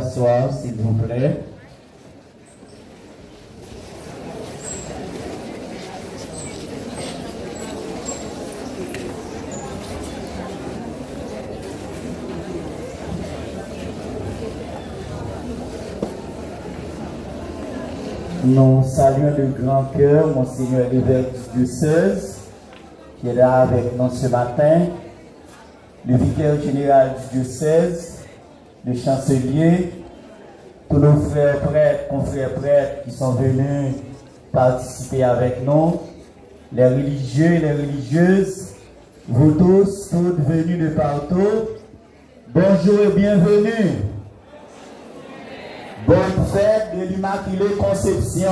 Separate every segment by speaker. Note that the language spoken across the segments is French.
Speaker 1: asseoir, s'il vous plaît. Nous saluons de grand cœur Monseigneur l'évêque du diocèse qui est là avec nous ce matin, le vicaire général du diocèse, le chancelier, tous nos frères prêtres, confrères prêtres qui sont venus participer avec nous, les religieux et les religieuses, vous tous, toutes venus de partout, bonjour et bienvenue. Bonne fête de l'Immaculée Conception.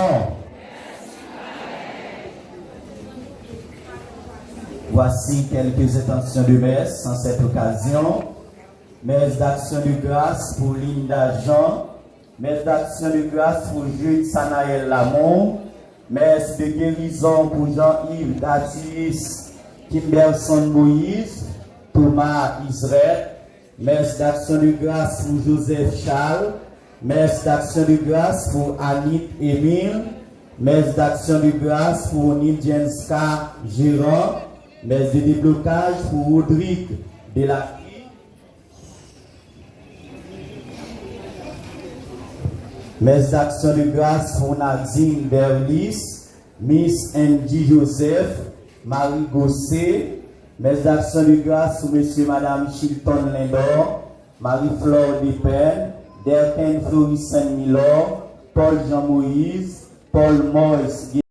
Speaker 1: Voici quelques intentions de messe en cette occasion. Messe d'action de grâce pour Linda Jean. Messe d'action de grâce pour Jude Sanaël Lamont. Messe de guérison pour Jean-Yves Datis Kimberson Moïse. Thomas Israël. Messe d'action de grâce pour Joseph Charles. Messe d'action de grâce pour Anit Emile. Messe d'action de grâce pour Nidjenska Gérard. Messe de déblocage pour Rodrigue Delacry. Messe d'action de grâce pour Nadine Berlis. Miss Andy Joseph. Marie Gosset. Messe d'action de grâce pour Monsieur et Madame Chilton Lindor. Marie-Flore Despen. Derken Florissant Milor, Paul Jean Moïse, Paul Moïse.